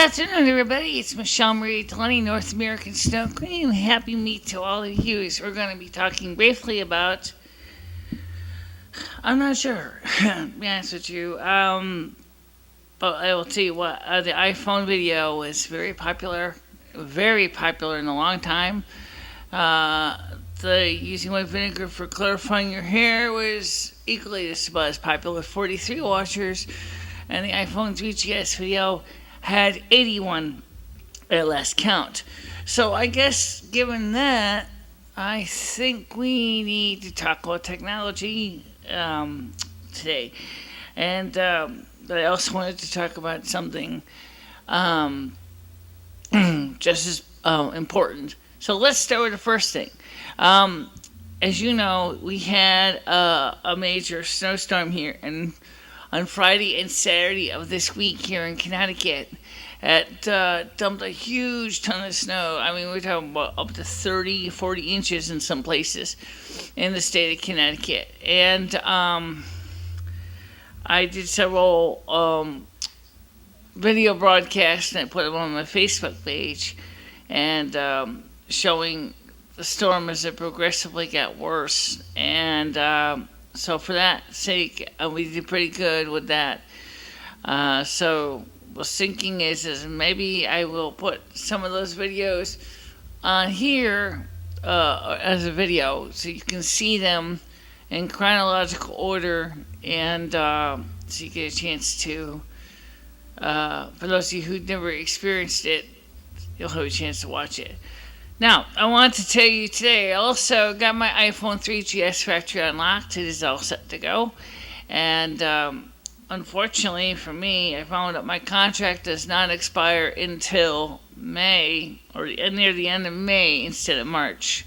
afternoon, everybody. It's MicheleMarieDalene, North American Snow Queen. Happy meet to all of you. We're going to be talking briefly about. I'm not sure, to be honest with you. But I will tell you what. The iPhone video was very popular in a long time. The using white vinegar for clarifying your hair was equally just about as popular, 43 watchers, and the iPhone 3GS video had 81 at last count. So I guess given that, I think we need to talk about technology today. And I also wanted to talk about something just as important. So let's start with the first thing. As you know, we had a major snowstorm here on Friday and Saturday of this week here in Connecticut. It dumped a huge ton of snow. I mean, we're talking about up to 30, 40 inches in some places in the state of Connecticut. And I did several video broadcasts, and I put them on my Facebook page, and showing the storm as it progressively got worse. And so for that sake, we did pretty good with that. So what's thinking is maybe I will put some of those videos on here as a video so you can see them in chronological order, and so you get a chance to, for those of you who never experienced it, you'll have a chance to watch it. Now, I want to tell you today, I also got my iPhone 3GS factory unlocked. It is all set to go. And unfortunately for me, I found out my contract does not expire until May, or near the end of May instead of March.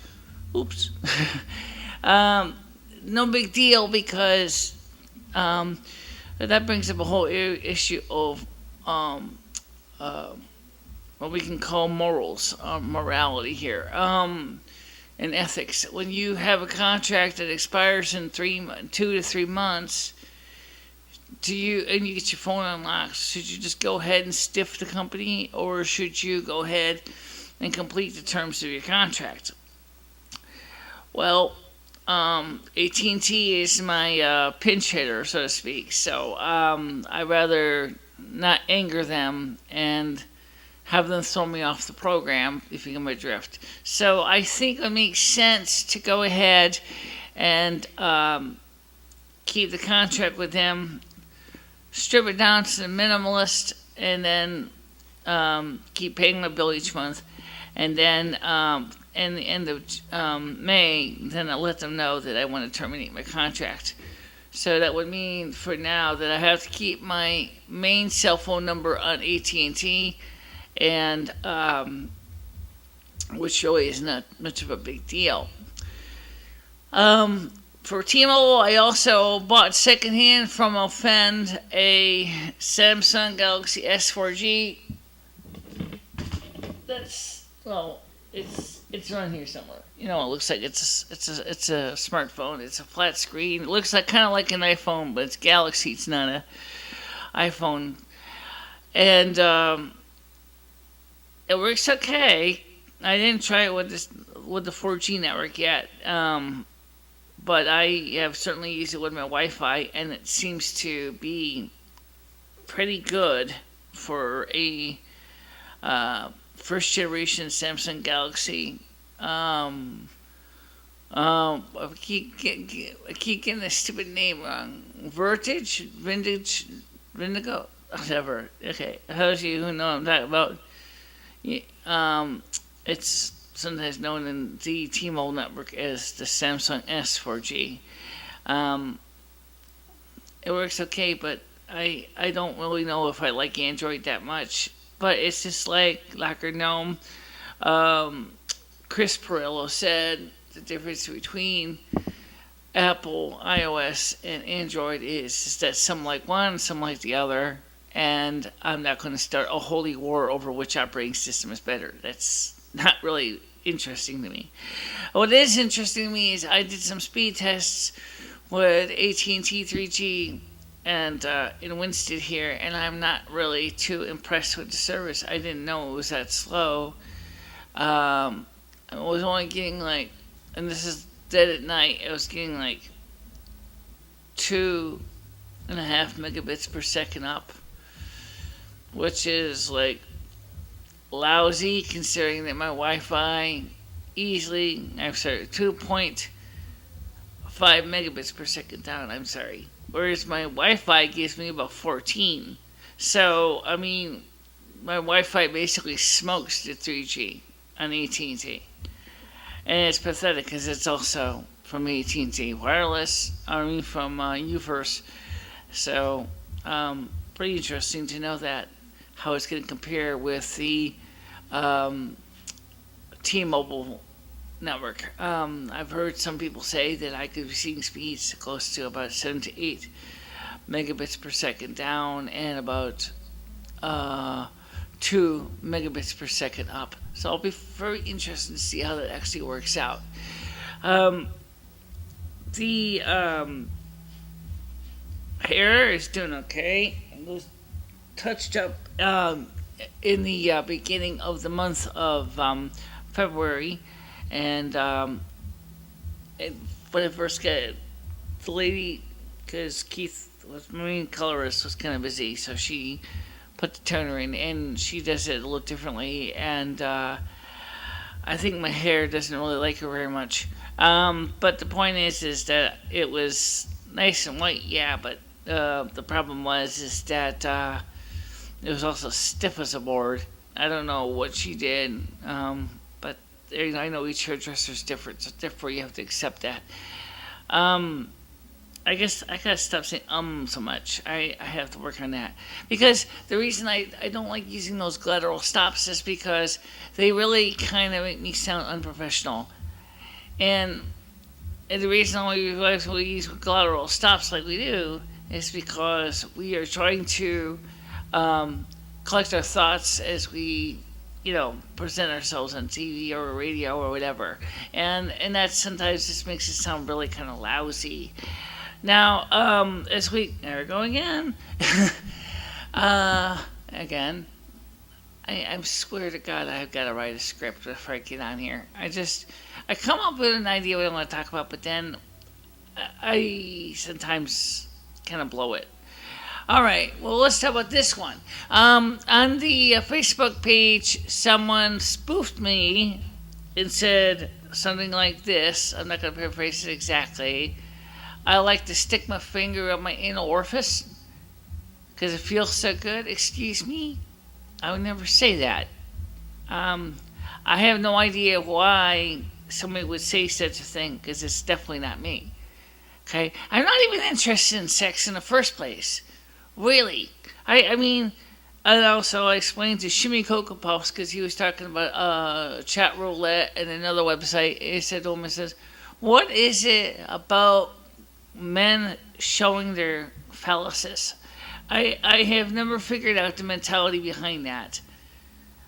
Oops. No big deal, because that brings up a whole issue of what we can call morals, morality here, and ethics. When you have a contract that expires in 2 to 3 months, and you get your phone unlocked, should you just go ahead and stiff the company, or should you go ahead and complete the terms of your contract? Well, AT&T is my pinch hitter, so to speak. So I'd rather not anger them and have them throw me off the program, if you get my drift. So I think it makes sense to go ahead and keep the contract with them, strip it down to the minimalist, and then keep paying my bill each month. And then in the end of May, then I'll let them know that I want to terminate my contract. So that would mean for now that I have to keep my main cell phone number on AT&T, and which really is not much of a big deal. For T-Mobile, I also bought secondhand from a friend a Samsung Galaxy S4G. It's around here somewhere. You know, it looks like it's a smartphone. It's a flat screen. It looks like kind of like an iPhone, but it's Galaxy. It's not a iPhone, and it works okay. I didn't try it with the 4G network yet, but I have certainly used it with my Wi-Fi, and it seems to be pretty good for a first generation Samsung Galaxy. I keep getting the stupid name wrong. Vintage, Vindigo, whatever. Okay, those of you who know what I'm talking about. It's sometimes known in the T-Mobile network as the Samsung S4G. It works okay, but I don't really know if I like Android that much. But it's just like Locker Gnome. Chris Perillo said the difference between Apple, iOS, and Android is that some like one, some like the other. And I'm not going to start a holy war over which operating system is better. That's not really interesting to me. What is interesting to me is I did some speed tests with AT&T 3G and in Winston here, and I'm not really too impressed with the service. I didn't know it was that slow. I was only getting like, and this is dead at night. I was getting like 2.5 megabits per second up, which is like lousy considering that my Wi-Fi easily, I'm sorry, 2.5 megabits per second down. I'm sorry. Whereas my Wi-Fi gives me about 14. So I mean, my Wi-Fi basically smokes the 3G on AT&T, and it's pathetic because it's also from AT&T Wireless. I mean, from UVerse. So, pretty interesting to know that how it's going to compare with the um, T-Mobile network. I've heard some people say that I could be seeing speeds close to about 7 to 8 megabits per second down and about uh, 2 megabits per second up. So I'll be very interested to see how that actually works out. Um, the hair is doing okay. It was touched up in the beginning of the month of February, and when I first got it, the lady, because Keith was marine colorist, was kind of busy, so she put the toner in, and she does it a little differently, and I think my hair doesn't really like her very much. But the point is that it was nice and white, yeah, but the problem is that it was also stiff as a board. I don't know what she did, but I know each hairdresser is different, so therefore you have to accept that. Um, I guess I gotta stop saying so much. I have to work on that. Because the reason I don't like using those guttural stops is because they really kind of make me sound unprofessional. And, and the reason why we use guttural stops like we do is because we are trying to collect our thoughts as we, present ourselves on TV or radio or whatever. And that sometimes just makes it sound really kind of lousy. Now, there we go again. Again, I swear to God, I've got to write a script before I get on here. I come up with an idea what I want to talk about, but then I sometimes kind of blow it. All right, well, let's talk about this one. On the Facebook page, someone spoofed me and said something like this. I'm not going to paraphrase it exactly. I like to stick my finger up my anal orifice because it feels so good. Excuse me? I would never say that. Um, I have no idea why somebody would say such a thing because it's definitely not me. Okay? I'm not even interested in sex in the first place. Really. I mean, and also I explained to Shimmy Cocoa Puffs because he was talking about chat roulette and another website. He said to him, says, what is it about men showing their phalluses? I have never figured out the mentality behind that.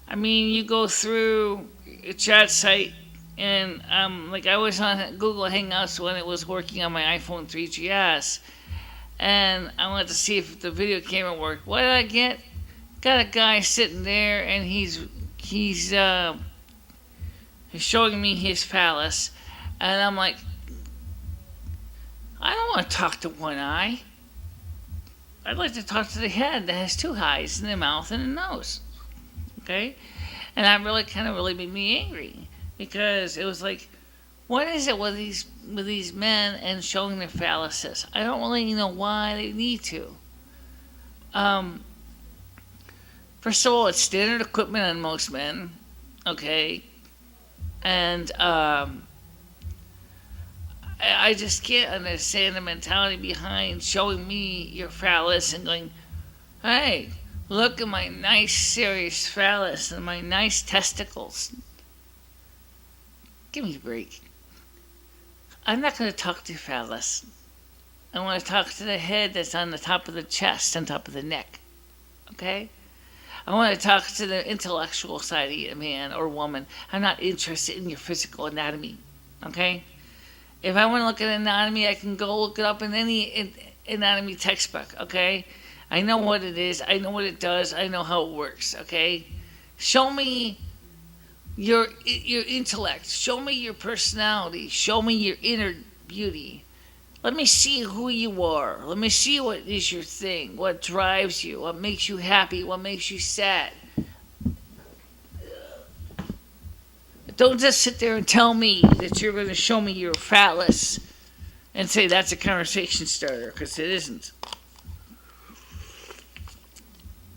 I mean, you go through a chat site, and like I was on Google Hangouts when it was working on my iPhone 3GS, and I wanted to see if the video camera worked. What did I get? Got a guy sitting there, and he's showing me his phallus, and I'm like, I don't want to talk to one eye. I'd like to talk to the head that has two eyes and a mouth and a nose. Okay? And that really made me angry because it was like, what is it with these men and showing their phalluses? I don't really know why they need to. Um, First of all, it's standard equipment on most men. Okay? And I just can't understand the mentality behind showing me your phallus and going, hey, look at my nice, serious phallus and my nice testicles. Give me a break. I'm not going to talk to your phallus. I want to talk to the head that's on the top of the chest, on top of the neck. Okay? I want to talk to the intellectual side of you, man or woman. I'm not interested in your physical anatomy. Okay? If I want to look at anatomy, I can go look it up in anatomy textbook, okay? I know what it is. I know what it does. I know how it works, okay? Show me your intellect. Show me your personality. Show me your inner beauty. Let me see who you are. Let me see what is your thing, what drives you, what makes you happy, what makes you sad. Don't just sit there and tell me that you're going to show me your phallus and say that's a conversation starter, because it isn't.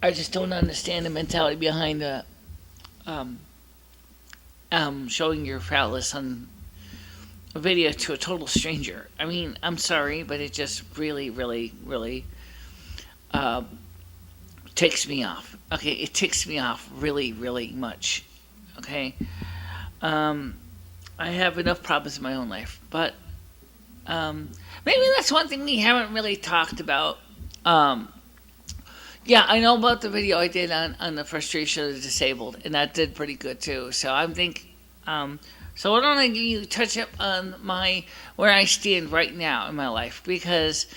I just don't understand the mentality behind showing your phallus on a video to a total stranger. I mean, I'm sorry, but it just really, really, really ticks me off. Okay, it ticks me off really, really much. Okay, I have enough problems in my own life, but maybe that's one thing we haven't really talked about. Yeah, I know about the video I did on the frustration of the disabled, and that did pretty good too. So I think, so why don't I give you touch up on where I stand right now in my life? Because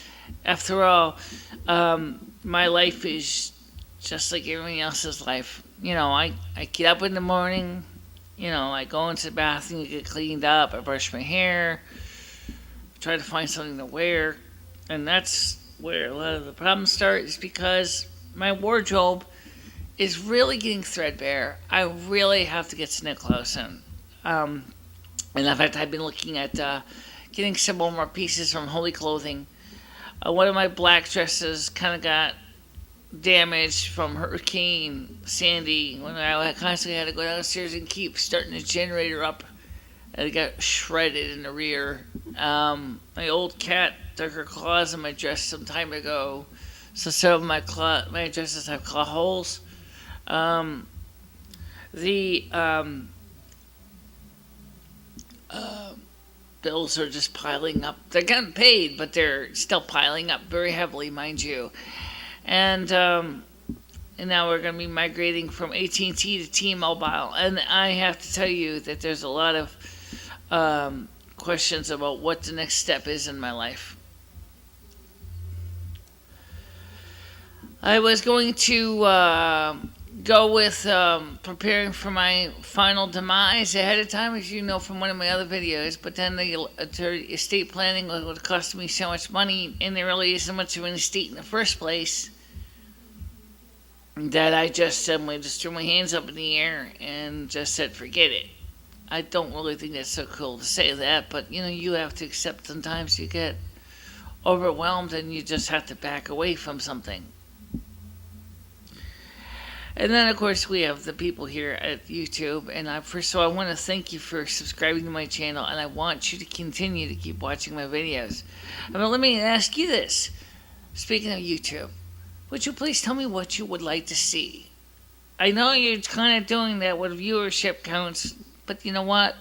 after all, my life is just like everyone else's life. You know, I get up in the morning. You know, I go into the bathroom, get cleaned up, I brush my hair, try to find something to wear, and that's where a lot of the problems start, is because my wardrobe is really getting threadbare. I really have to get some new clothes in. And in fact, I've been looking at getting some more pieces from Holy Clothing. One of my black dresses kind of got damaged from Hurricane Sandy when I constantly had to go downstairs and keep starting the generator up. And it got shredded in the rear. My old cat took her claws in my dress some time ago, so some of my dresses have claw holes. The bills are just piling up. They're getting paid, but they're still piling up very heavily, mind you. And now we're going to be migrating from AT&T to T-Mobile. And I have to tell you that there's a lot of questions about what the next step is in my life. I was going to go with preparing for my final demise ahead of time, as you know from one of my other videos, but then the estate planning would cost me so much money, and there really isn't much of an estate in the first place, that I just suddenly just threw my hands up in the air and just said, forget it. I don't really think that's so cool to say that, but you know, you have to accept sometimes you get overwhelmed and you just have to back away from something. And then, of course, we have the people here at YouTube. And I want to thank you for subscribing to my channel. And I want you to continue to keep watching my videos. But let me ask you this. Speaking of YouTube, would you please tell me what you would like to see? I know you're kind of doing that with viewership counts. But you know what?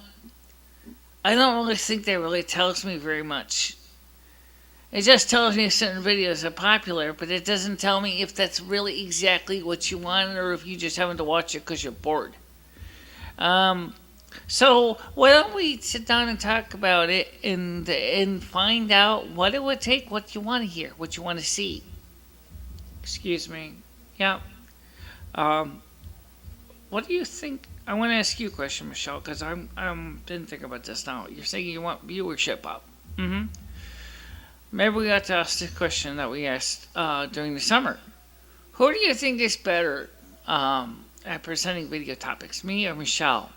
I don't really think that really tells me very much. It just tells me certain videos are popular, but it doesn't tell me if that's really exactly what you want or if you just happen to watch it because you're bored. So why don't we sit down and talk about it and find out what it would take, what you want to hear, what you want to see. Excuse me. Yeah. What do you think? I want to ask you a question, Michele, because I didn't think about this now. You're saying you want viewership up. Mm-hmm. Maybe we got to ask this question that we asked during the summer. Who do you think is better at presenting video topics, me or Michele?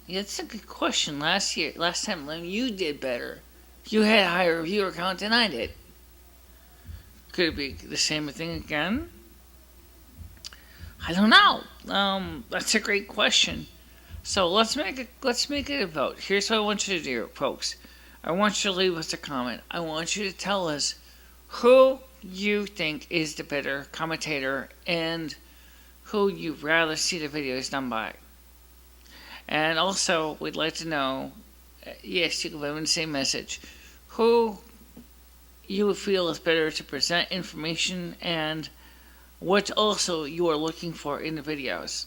Yeah, that's a good question. Last time when you did better, you had a higher viewer count than I did. Could it be the same thing again? I don't know. That's a great question. So let's make it a vote. Here's what I want you to do, folks. I want you to leave us a comment. I want you to tell us who you think is the better commentator and who you'd rather see the videos done by. And also, we'd like to know, yes, you can live in the same message, who you would feel is better to present information and what also you are looking for in the videos.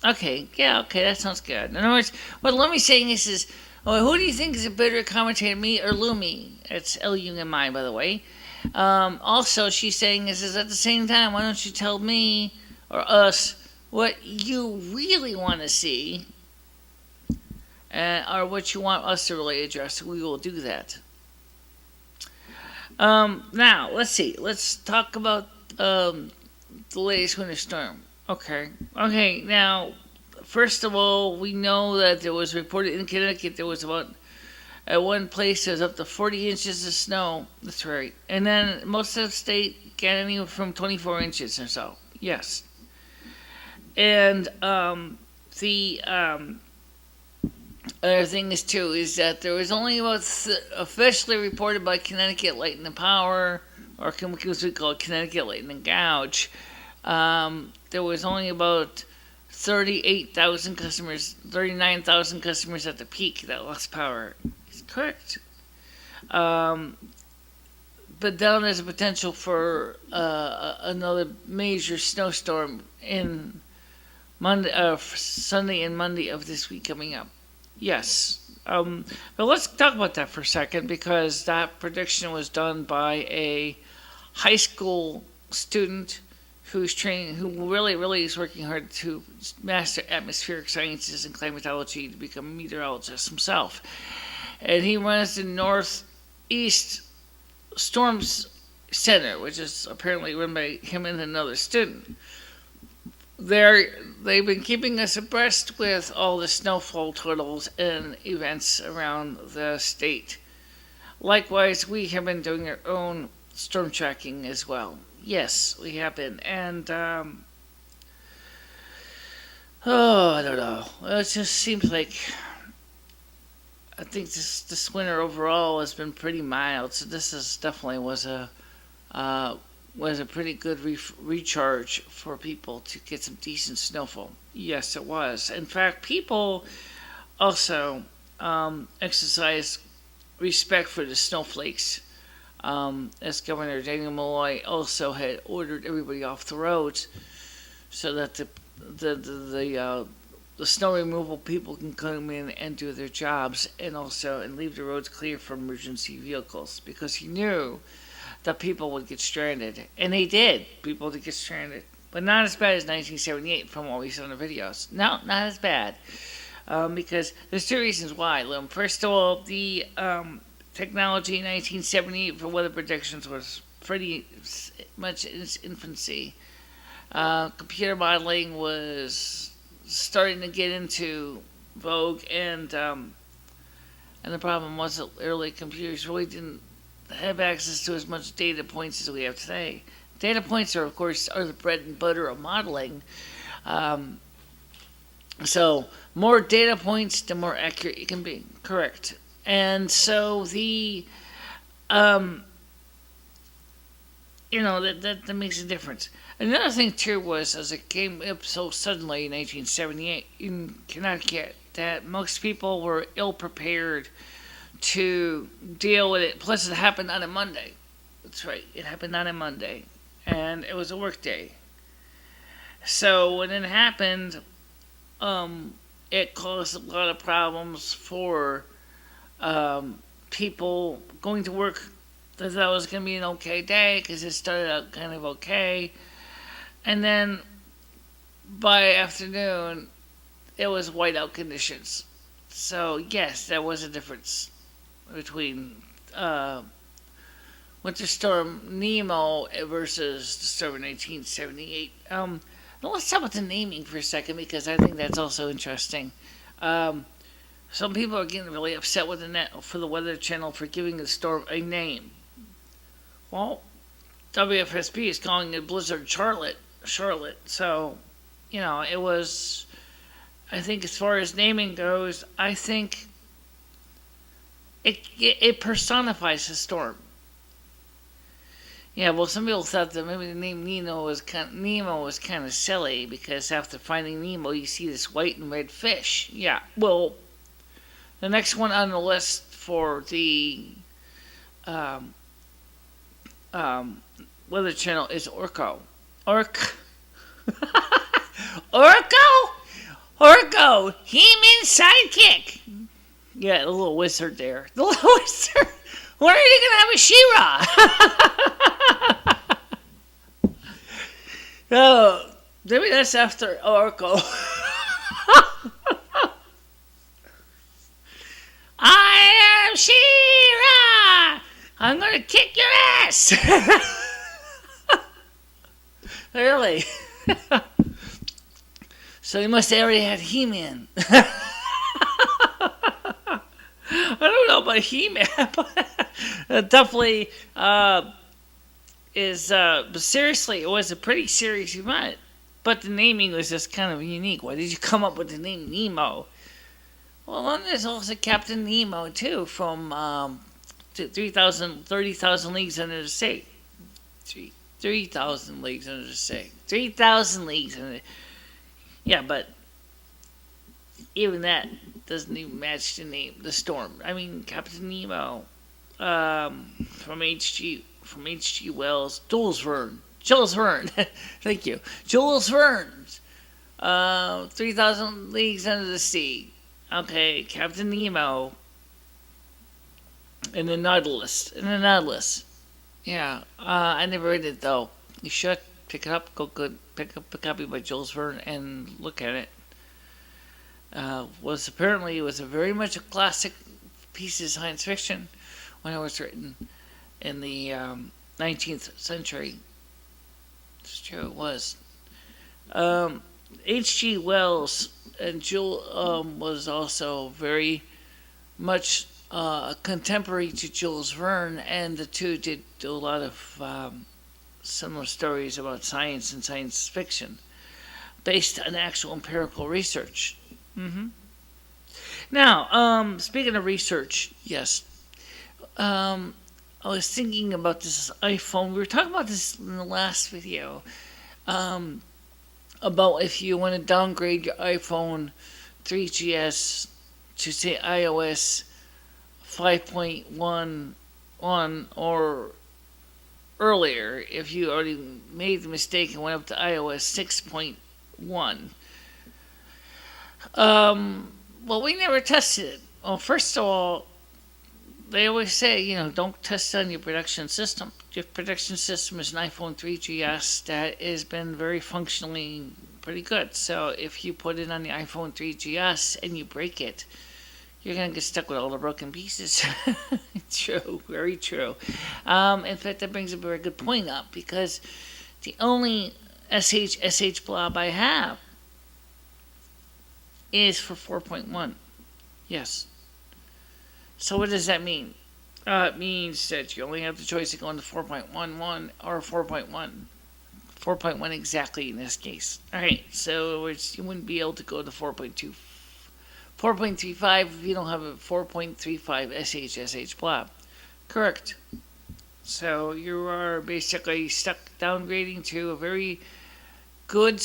Okay, that sounds good. In other words, what let me say this is, who do you think is a better commentator, me or Lumi? It's L-U-M-I, by the way. Also, she's saying is at the same time, why don't you tell me or us what you really want to see, or what you want us to really address? We will do that. Now, let's see. Let's talk about the latest winter storm. Okay. Okay, now, first of all, we know that there was reported in Connecticut there was about, at one place, there was up to 40 inches of snow. That's right. And then most of the state got anywhere from 24 inches or so. Yes. And the other thing is, too, is that there was only about, officially reported by Connecticut Lightning Power, or as we call it, Connecticut Lightning Gouge, there was only about 38,000 customers, 39,000 customers at the peak that lost power. It's correct. Um, but then there's a potential for another major snowstorm in Monday, Sunday and Monday of this week coming up. Yes. But let's talk about that for a second, because that prediction was done by a high school student who's training, who really is working hard to master atmospheric sciences and climatology to become a meteorologist himself. And he runs the Northeast Storms Center, which is apparently run by him and another student. They've been keeping us abreast with all the snowfall totals and events around the state. Likewise, we have been doing our own storm tracking as well. Yes, we have been. And, I don't know. It just seems like, I think this winter overall has been pretty mild. So this is definitely was a pretty good recharge for people to get some decent snowfall. Yes, it was. In fact, people also exercise respect for the snowflakes. As Governor Daniel Malloy also had ordered everybody off the roads so that the snow removal people can come in and do their jobs, and leave the roads clear for emergency vehicles, because he knew that people would get stranded. And they did. People did get stranded. But not as bad as 1978 from what we saw in the videos. No, not as bad. Because there's two reasons why, Lum. First of all, the technology in 1978 for weather predictions was pretty much in its infancy. Computer modeling was starting to get into vogue, and the problem was that early computers really didn't have access to as much data points as we have today. Data points are, of course, the bread and butter of modeling. So more data points, the more accurate you can be. Correct. And so that makes a difference. Another thing too was, as it came up so suddenly in 1978 in Connecticut, that most people were ill prepared to deal with it. Plus, it happened on a Monday. That's right, it happened on a Monday, and it was a work day. So when it happened, it caused a lot of problems for people going to work. They thought it was going to be an okay day because it started out kind of okay, and then by afternoon, it was whiteout conditions. So yes, there was a difference between Winter Storm Nemo versus the storm in 1978. Now let's talk about the naming for a second, because I think that's also interesting. Some people are getting really upset with the Weather Channel for giving the storm a name. Well, WFSB is calling it Blizzard Charlotte. So, it was. I think as far as naming goes, I think it personifies the storm. Yeah, well, some people thought that maybe the name Nemo was kind of silly, because after finding Nemo, you see this white and red fish. Yeah, well, the next one on the list for the Weather Channel is Orko. Orko, He-Man's sidekick. Yeah, the little wizard there. The little When are you going to have a She-Ra? Oh, maybe that's after Oracle. I am She-Ra! I'm going to kick your ass! Really? So you must have already had He-Man. I don't know about He-Man, but definitely but seriously, it was a pretty serious event. But the naming was just kind of unique. Why did you come up with the name Nemo? Well, then there's also Captain Nemo, too, from 30,000 Leagues Under the Sea. 3,000 Leagues Under the Sea. 3,000 Leagues Under the... Yeah, but even that doesn't even match the name, the storm. I mean, Captain Nemo, from H.G. Wells, Jules Verne, thank you, Jules Verne's, 3,000 Leagues Under the Sea. Okay, Captain Nemo, and the Nautilus. Yeah, I never read it though. You should pick it up. Pick up a copy by Jules Verne and look at it. It was a very much a classic piece of science fiction when it was written in the 19th century. It's true, it was. H.G. Wells and Jules was also very much contemporary to Jules Verne, and the two did do a lot of similar stories about science and science fiction based on actual empirical research. Mm-hmm. Now, speaking of research, yes, I was thinking about this iPhone. We were talking about this in the last video, about if you want to downgrade your iPhone 3GS to, say, iOS 5.1 or earlier, if you already made the mistake and went up to iOS 6.1. Well, we never tested it. Well, first of all, they always say, don't test on your production system. Your production system is an iPhone 3GS that has been very functionally pretty good. So if you put it on the iPhone 3GS and you break it, you're going to get stuck with all the broken pieces. True, very true. In fact, that brings a very good point up, because the only SH blob I have is for 4.1. Yes. So what does that mean? It means that you only have the choice of going to 4.11 or 4.1. 4.1 exactly in this case. Alright, so you wouldn't be able to go to 4.2. 4.35 if you don't have a 4.35 SH blob. Correct. So you are basically stuck downgrading to a very good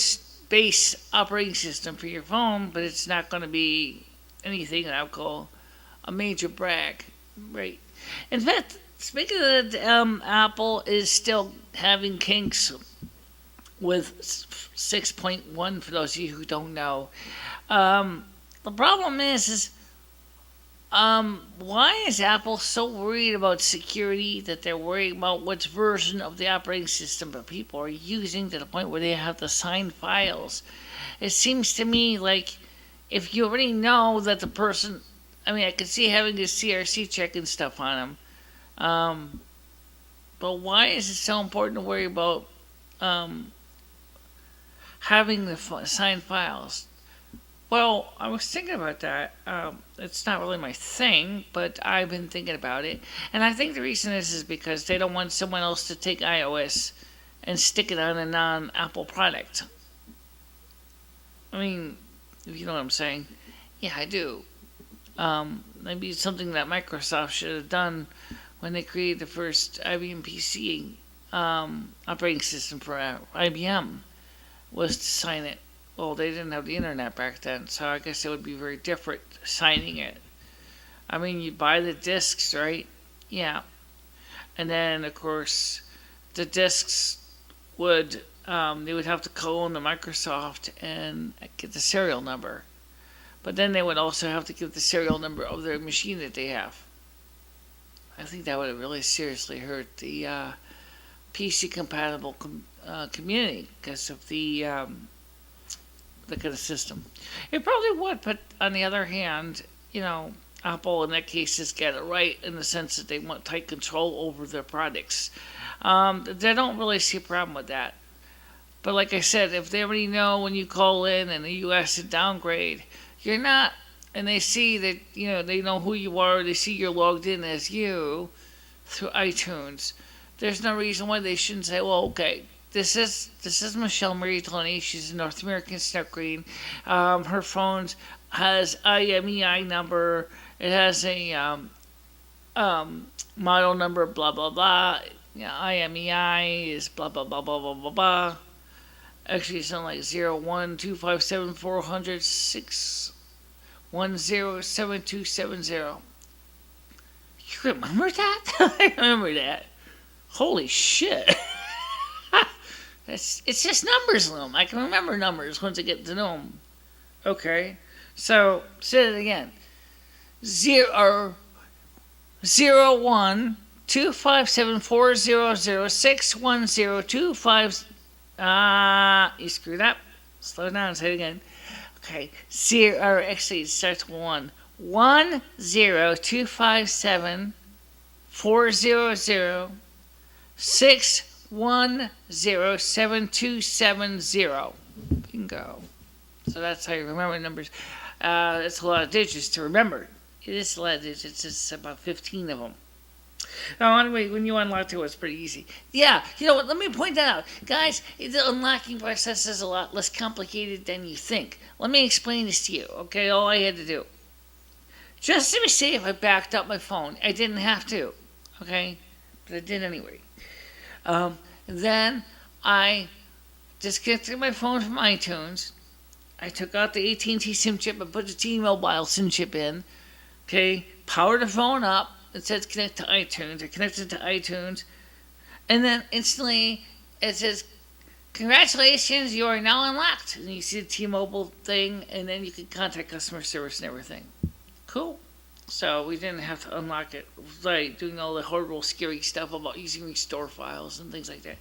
base operating system for your phone, but it's not going to be anything that I would call a major brag. Right. In fact, speaking of that, Apple is still having kinks with 6.1, for those of you who don't know. The problem is why is Apple so worried about security that they're worried about what version of the operating system that people are using, to the point where they have to sign files? It seems to me like if you already know that the person, I could see having a CRC check and stuff on them, but why is it so important to worry about having the signed files? Well, I was thinking about that. It's not really my thing, but I've been thinking about it. And I think the reason is because they don't want someone else to take iOS and stick it on a non-Apple product. If you know what I'm saying. Yeah, I do. Maybe it's something that Microsoft should have done when they created the first IBM PC operating system for IBM, was to sign it. Well, they didn't have the internet back then, so I guess it would be very different signing it. You buy the discs, right? Yeah. And then, of course, the discs would, they would have to call into Microsoft and get the serial number. But then they would also have to give the serial number of their machine that they have. I think that would have really seriously hurt the PC compatible community because of the kind of system. It probably would, but on the other hand, Apple in that case has got it right in the sense that they want tight control over their products. They don't really see a problem with that. But like I said, if they already know when you call in the U.S. to downgrade, you're not, and they see that they know who you are. They see you're logged in as you through iTunes. There's no reason why they shouldn't say, well, okay, this is MicheleMarieDalene. She's a North American Snow Queen. Her phone has IMEI number. It has a model number, blah blah blah. IMEI is blah blah blah blah blah blah blah. Actually, it's something like 012574006107270. You remember that? I remember that. Holy shit. It's just numbers, Loom. I can remember numbers once I get to know them. Okay. So, say it again. 01257400610250. You screwed up. Slow down. Say it again. Okay. Actually, it starts with 1. 102574006107270. Bingo. So that's how you remember numbers. It's a lot of digits to remember. It is a lot of digits. It's about 15 of them. Now, anyway, when you unlock it, it's pretty easy. Yeah, you know what? Let me point that out. Guys, the unlocking process is a lot less complicated than you think. Let me explain this to you, okay? All I had to do. Just to be safe, I backed up my phone. I didn't have to, okay? But I did anyway. Then I disconnected my phone from iTunes. I took out the AT&T SIM chip and put the T-Mobile SIM chip in. Okay, powered the phone up. It says connect to iTunes. I connected to iTunes. And then instantly it says, congratulations, you are now unlocked. And you see the T-Mobile thing, and then you can contact customer service and everything. Cool. So we didn't have to unlock it, like doing all the horrible, scary stuff about using restore files and things like that.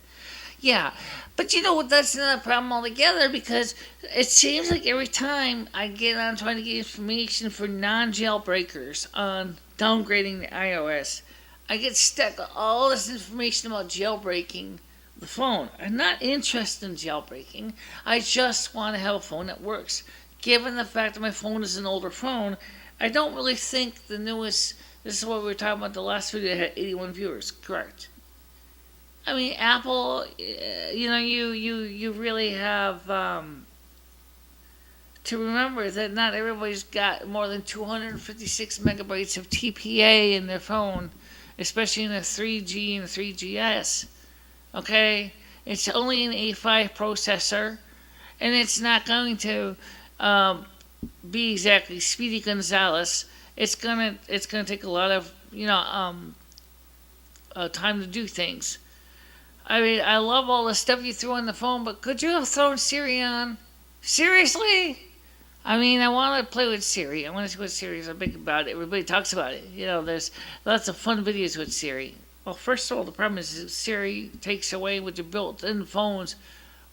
Yeah, but you know what? That's not a problem altogether because it seems like every time I get on trying to get information for non-jailbreakers on downgrading the iOS, I get stuck on all this information about jailbreaking the phone. I'm not interested in jailbreaking. I just want to have a phone that works. Given the fact that my phone is an older phone, I don't really think the newest. This is what we were talking about the last video that had 81 viewers. Correct. I mean, Apple, you really have to remember that not everybody's got more than 256 megabytes of TPA in their phone, especially in the 3G and 3GS. Okay? It's only an A5 processor, and it's not going to be exactly Speedy Gonzales. It's gonna take a lot of time to do things. I mean, I love all the stuff you threw on the phone, but could you have thrown Siri on? Seriously? I mean, I want to play with Siri. I want to see what Siri is big about. Everybody talks about it. There's lots of fun videos with Siri. Well, first of all, the problem is Siri takes away with your built-in phone's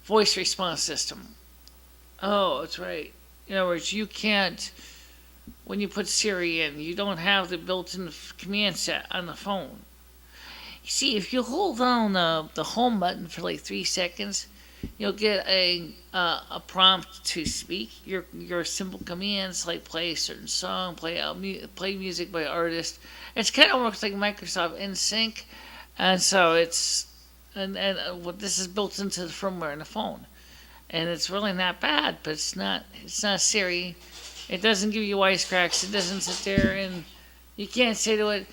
voice response system. Oh, that's right. In other words, you can't, when you put Siri in, you don't have the built-in command set on the phone. You see, if you hold down the home button for like 3 seconds, you'll get a prompt to speak your simple commands like play a certain song, play music by artist. It's kind of works like Microsoft InSync, and so it's what this is built into the firmware in the phone, and it's really not bad, but it's not Siri. It doesn't give you wisecracks. It doesn't sit there and you can't say to it,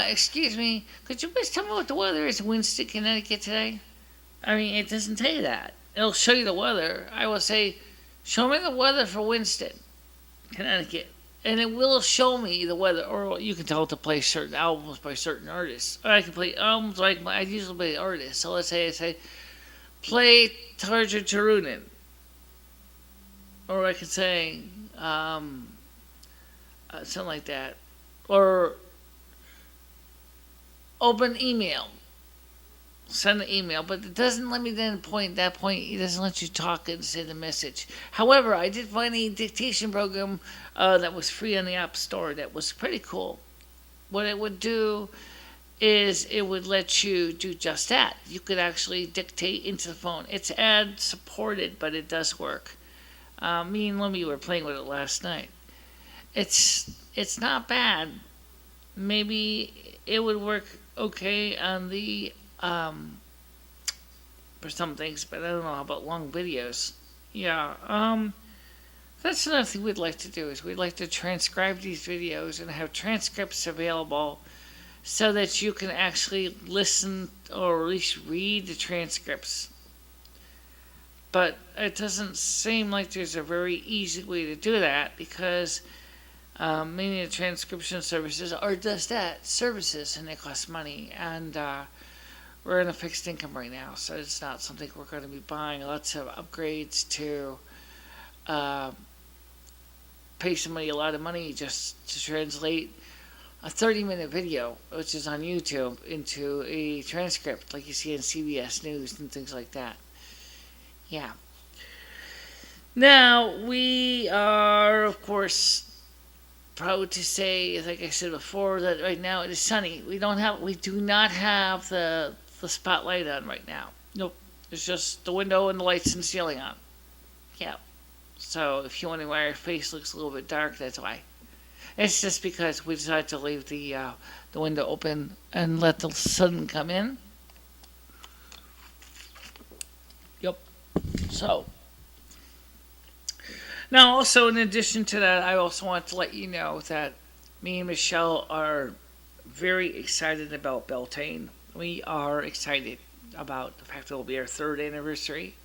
excuse me, could you please tell me what the weather is in Winston, Connecticut today? I mean, it doesn't tell you that. It'll show you the weather. I will say, show me the weather for Winston, Connecticut. And it will show me the weather. Or you can tell it to play certain albums by certain artists. Or I can play albums I usually play artists. So let's say I say, play Tarja Turunen. Or I could say, something like that. Or open email, send an email, but it doesn't let me then point that point. It doesn't let you talk and say the message. However, I did find a dictation program that was free on the App Store that was pretty cool. What it would do is it would let you do just that. You could actually dictate into the phone. It's ad supported, but it does work. Me and Lummy were playing with it last night. It's not bad. Maybe it would work okay on the for some things, but I don't know about long videos. Yeah, that's another thing we'd like to do is we'd like to transcribe these videos and have transcripts available so that you can actually listen or at least read the transcripts. But it doesn't seem like there's a very easy way to do that because many of the transcription services are just that, services, and they cost money. And we're in a fixed income right now, so it's not something we're going to be buying lots of upgrades to pay somebody a lot of money just to translate a 30-minute video, which is on YouTube, into a transcript like you see in CBS News and things like that. Yeah. Now, we are, of course, proud to say, like I said before, that right now it is sunny. We do not have the spotlight on right now. Nope. It's just the window and the lights and the ceiling on. Yeah. So if you wonder why our face looks a little bit dark, that's why. It's just because we decided to leave the window open and let the sun come in. Yep. So now, also in addition to that, I also want to let you know that me and Michele are very excited about Beltane. We are excited about the fact that it will be our 3rd anniversary.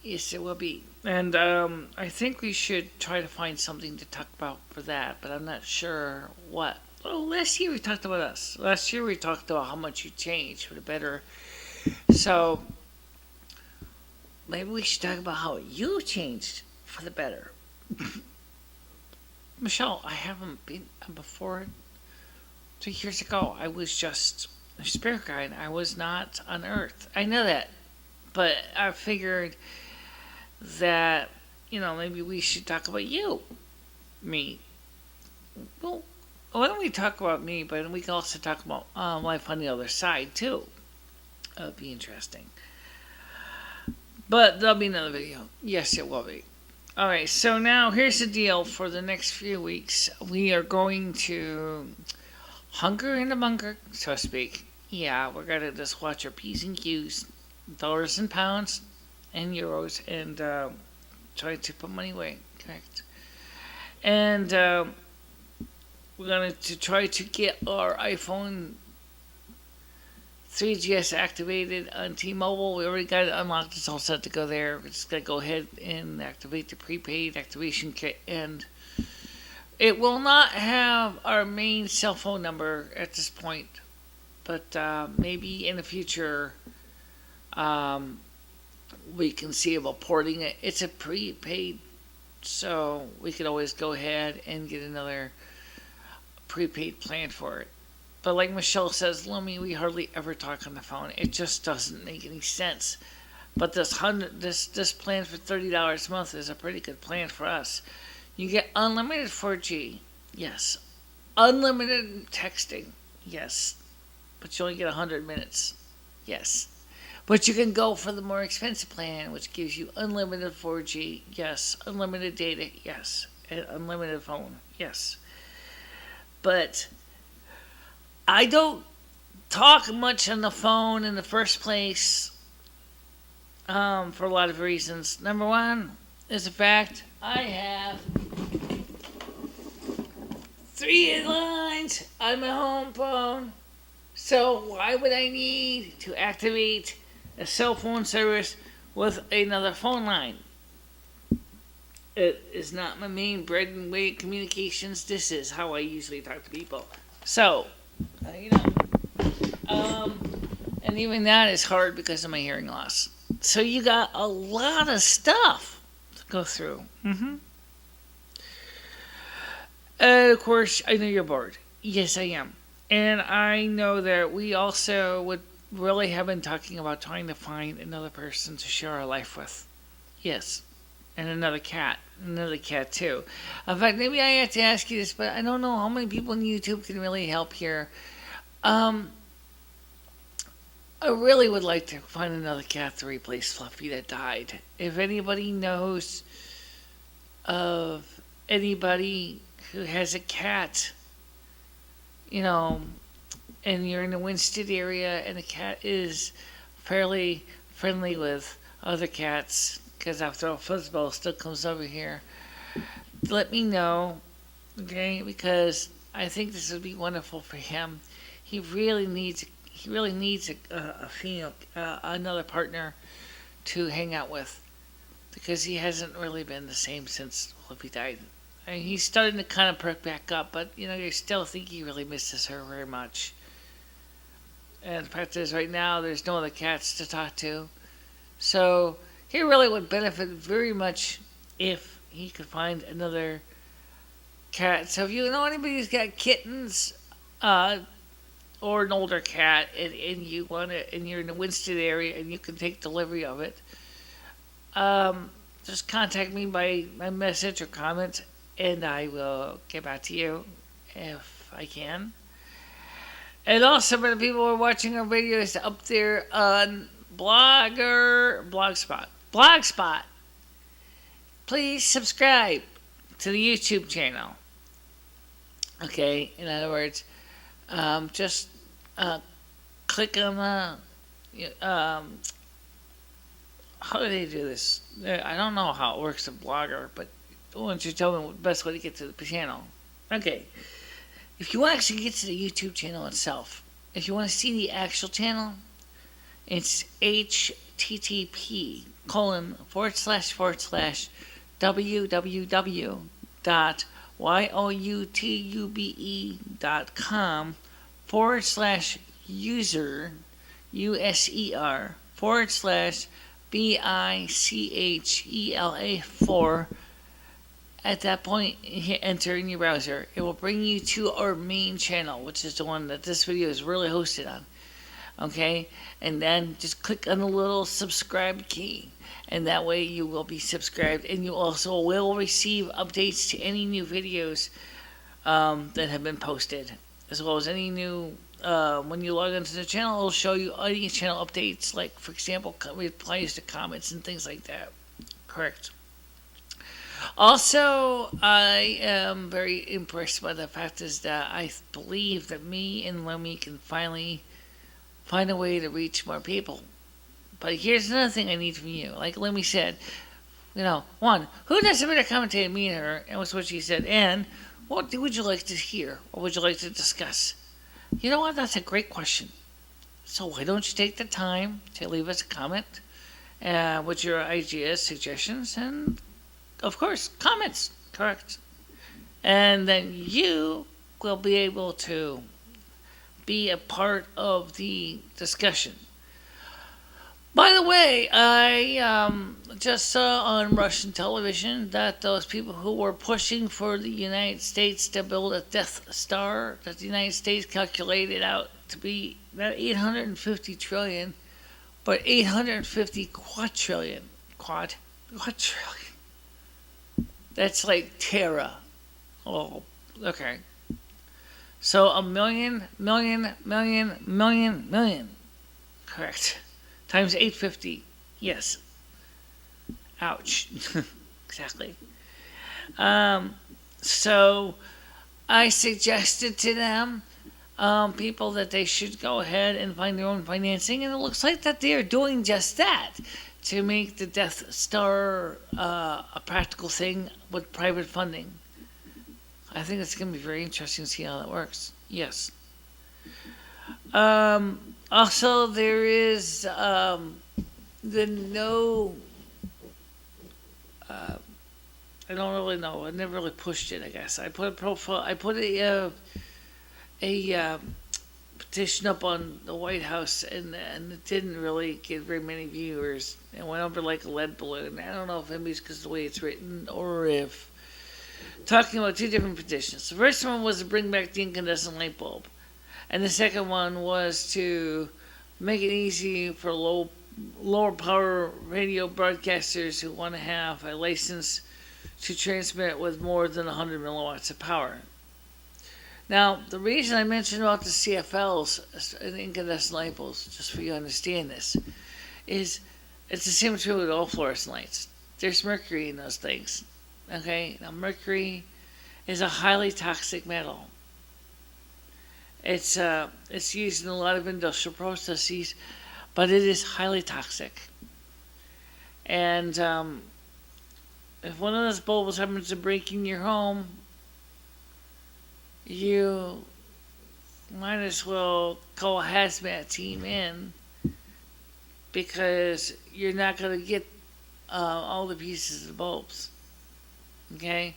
Yes, it will be. And I think we should try to find something to talk about for that, but I'm not sure what. Oh, last year we talked about us. Last year we talked about how much you changed for the better. So maybe we should talk about how you changed for the better. Michele, I haven't been before. 3 years ago, I was just a spirit guide. I was not on Earth. I know that, but I figured that, maybe we should talk about you. Me. Well, why don't we talk about me, but we can also talk about life on the other side, too. That'll be interesting. But there'll be another video. Yes, it will be. Alright, so now here's the deal for the next few weeks. We are going to hunker in the bunker, so to speak. Yeah, we're going to just watch our P's and Q's, dollars and pounds, and euros, and try to put money away. Correct. And we're going to try to get our iPhone 3GS activated on T-Mobile. We already got it unlocked. It's all set to go there. We're just going to go ahead and activate the prepaid activation kit. And it will not have our main cell phone number at this point. But maybe in the future we can see about porting it. It's a prepaid, so we could always go ahead and get another prepaid plan for it. But like Michele says, Lummy, we hardly ever talk on the phone. It just doesn't make any sense. But this plan for $30 a month is a pretty good plan for us. You get unlimited 4G, yes. Unlimited texting, yes. But you only get 100 minutes, yes. But you can go for the more expensive plan, which gives you unlimited 4G, yes. Unlimited data, yes. And unlimited phone, yes. But I don't talk much on the phone in the first place for a lot of reasons. Number one is the fact I have 3 lines on my home phone. So why would I need to activate a cell phone service with another phone line? It is not my main bread and way communications. This is how I usually talk to people. So, and even that is hard because of my hearing loss. So you got a lot of stuff to go through. Of course, I know you're bored. Yes, I am. And I know that we also would really have been talking about trying to find another person to share our life with. Yes. And another cat. Another cat, too. In fact, maybe I have to ask you this, but I don't know how many people on YouTube can really help here. Um, I really would like to find another cat to replace Fluffy that died. If anybody knows of anybody who has a cat, you know, and you're in the Winston area and the cat is fairly friendly with other cats, because after all, Fuzzball still comes over here, let me know, okay? Because I think this would be wonderful for him. He really needs a female, another partner to hang out with, because he hasn't really been the same since Fluffy died. I mean, he's starting to kind of perk back up, but you still think he really misses her very much. And the fact is, right now, there's no other cats to talk to. So he really would benefit very much if he could find another cat. So if you know anybody who's got kittens, or an older cat, and you want it, and you're in the Winston area, and you can take delivery of it, just contact me by my message or comment, and I will get back to you if I can. And also, for the people who are watching our videos up there on Blogspot, please subscribe to the YouTube channel. Okay, in other words, just click on the. How do they do this? I don't know how it works in Blogger, but why don't you tell me the best way to get to the channel? Okay. If you want to actually get to the YouTube channel itself, if you want to see the actual channel, it's http://www.youtube.com/bicachela4. At that point, enter in your browser. It will bring you to our main channel, which is the one that this video is really hosted on. Okay? And then just click on the little subscribe key. And that way you will be subscribed. And you also will receive updates to any new videos that have been posted. As well as any new, when you log into the channel, it will show you any channel updates. Like, for example, replies to comments and things like that. Correct. Also, I am very impressed by the fact is that I believe that me and Lemmy can finally find a way to reach more people. But here's another thing I need from you. Like Lemmy said, one, who does a better commentator, me and her? And was what she said. And what would you like to hear? Or would you like to discuss? You know what? That's a great question. So why don't you take the time to leave us a comment with your ideas, suggestions, and of course, comments, correct. And then you will be able to be a part of the discussion. By the way, I just saw on Russian television that those people who were pushing for the United States to build a Death Star, that the United States calculated out to be not 850 trillion, but 850 quadrillion. Quadrillion. That's like Terra. Oh, okay. So a million. Correct. Times 850. Yes. Ouch. Exactly. So I suggested to them, people, that they should go ahead and find their own financing, and it looks like that they are doing just that, to make the Death Star a practical thing with private funding. I think it's going to be very interesting to see how that works. Yes. Also, there is the no. I don't really know. I never really pushed it. I guess I put a profile. I put a petition up on the White House, and it didn't really get very many viewers. It went over like a lead balloon. I don't know if maybe it's because of the way it's written, or if talking about two different petitions. The first one was to bring back the incandescent light bulb. And the second one was to make it easy for lower power radio broadcasters who want to have a license to transmit with more than 100 milliwatts of power. Now, the reason I mentioned about the CFLs, incandescent light bulbs, just for you to understand this, is it's the same true with all fluorescent lights. There's mercury in those things. Okay? Now, mercury is a highly toxic metal. It's used in a lot of industrial processes, but it is highly toxic. And if one of those bulbs happens to break in your home, you might as well call a hazmat team in, because you're not going to get all the pieces of the bulbs. Okay?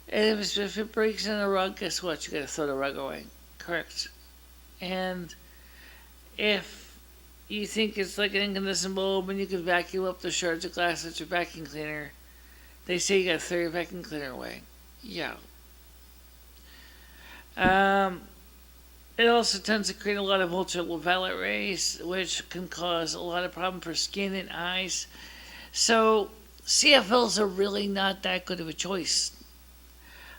And if it breaks in a rug, guess what? You got to throw the rug away. Correct. And if you think it's like an incandescent bulb and you can vacuum up the shards of glass with your vacuum cleaner, they say you got to throw your vacuum cleaner away. Yeah. It also tends to create a lot of ultraviolet rays, which can cause a lot of problem for skin and eyes. So CFLs are really not that good of a choice.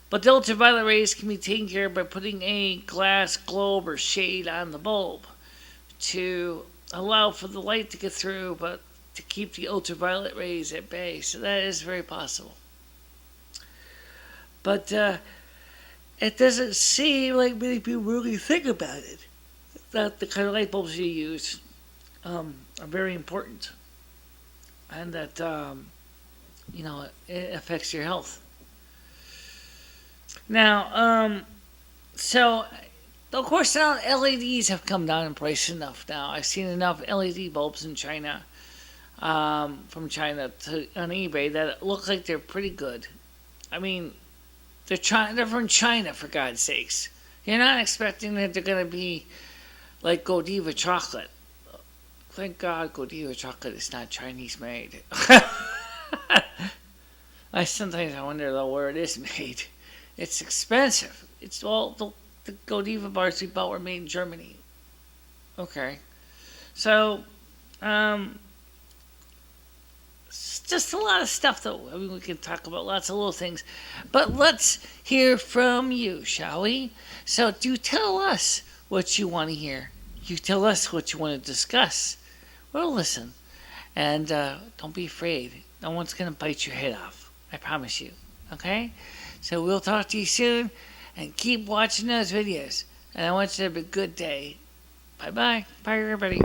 But the ultraviolet rays can be taken care of by putting a glass globe or shade on the bulb to allow for the light to get through, but to keep the ultraviolet rays at bay. So that is very possible. But it doesn't seem like many people really think about it, that the kind of light bulbs you use are very important, and that it affects your health. Now, so of course now LEDs have come down in price enough. Now I've seen enough LED bulbs in China, from China on eBay, that look like they're pretty good. I mean, they're from China, for God's sakes. You're not expecting that they're going to be like Godiva chocolate. Thank God Godiva chocolate is not Chinese made. Sometimes I wonder though where it is made. It's expensive. It's all the Godiva bars we bought were made in Germany. Okay. So, it's just a lot of stuff though. I mean, we can talk about lots of little things. But let's hear from you, shall we? So, do tell us what you want to hear. You tell us what you want to discuss. We'll listen. And don't be afraid. No one's going to bite your head off. I promise you. Okay? So we'll talk to you soon. And keep watching those videos. And I want you to have a good day. Bye-bye. Bye, everybody.